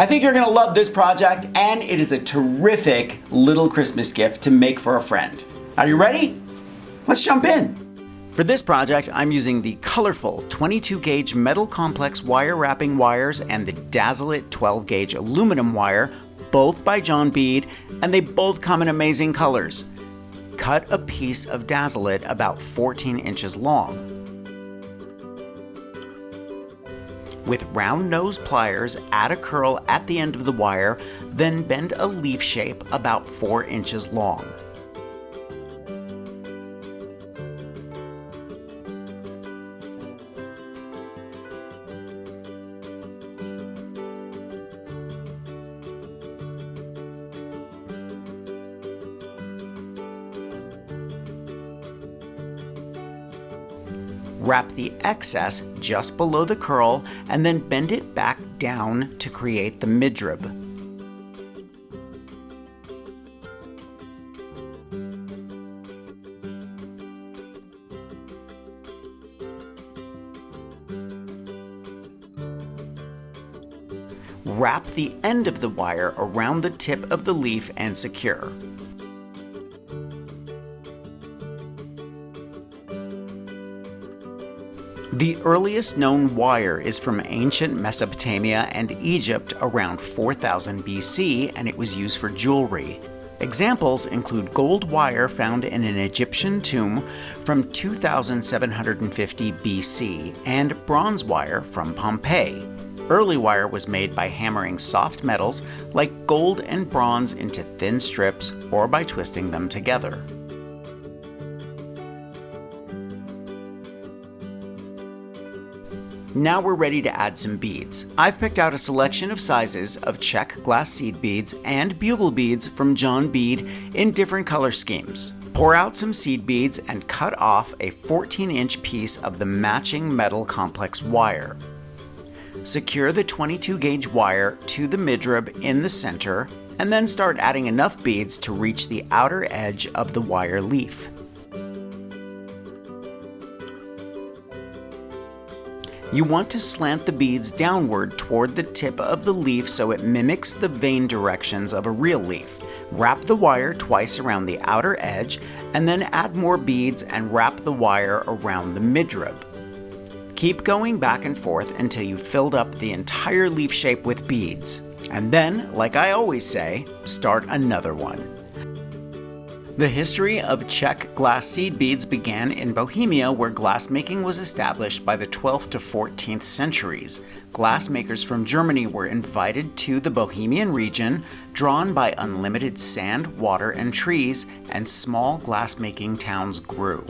I think you're gonna love this project, and it is a terrific little Christmas gift to make for a friend. Are you ready? Let's jump in. For this project, I'm using the colorful 22 gauge metal complex wire wrapping wires and the Dazzle 12 gauge aluminum wire, both by John Bead, and they both come in amazing colors. Cut a piece of Dazzle about 14 inches long. With round nose pliers, add a curl at the end of the wire, then bend a leaf shape about 4 inches long. Wrap the excess just below the curl and then bend it back down to create the midrib. Wrap the end of the wire around the tip of the leaf and secure. The earliest known wire is from ancient Mesopotamia and Egypt around 4000 BC, and it was used for jewelry. Examples include gold wire found in an Egyptian tomb from 2750 BC and bronze wire from Pompeii. Early wire was made by hammering soft metals like gold and bronze into thin strips or by twisting them together. Now we're ready to add some beads. I've picked out a selection of sizes of check glass seed beads and bugle beads from John Bead in different color schemes. Pour out some seed beads and cut off a 14-inch piece of the matching metal complex wire. Secure the 22 gauge wire to the midrib in the center and then start adding enough beads to reach the outer edge of the wire leaf. You want to slant the beads downward toward the tip of the leaf so it mimics the vein directions of a real leaf. Wrap the wire twice around the outer edge and then add more beads and wrap the wire around the midrib. Keep going back and forth until you've filled up the entire leaf shape with beads. And then, like I always say, start another one. The history of Czech glass seed beads began in Bohemia, where glassmaking was established by the 12th to 14th centuries. Glassmakers from Germany were invited to the Bohemian region, drawn by unlimited sand, water, and trees, and small glassmaking towns grew.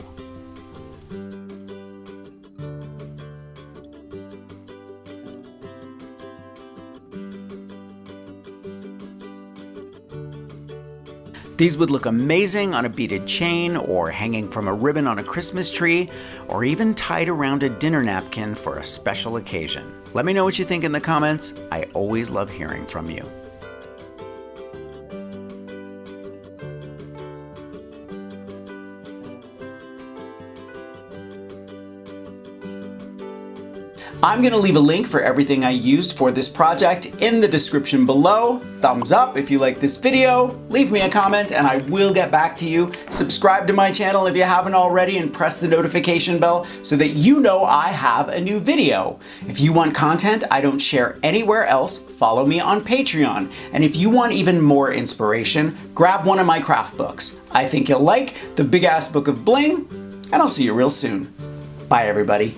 These would look amazing on a beaded chain, or hanging from a ribbon on a Christmas tree, or even tied around a dinner napkin for a special occasion. Let me know what you think in the comments. I always love hearing from you. I'm going to leave a link for everything I used for this project in the description below. Thumbs up if you like this video, leave me a comment and I will get back to you. Subscribe to my channel if you haven't already and press the notification bell so that you know I have a new video. If you want content I don't share anywhere else, follow me on Patreon. And if you want even more inspiration, grab one of my craft books. I think you'll like the Big Ass Book of Bling, and I'll see you real soon. Bye everybody.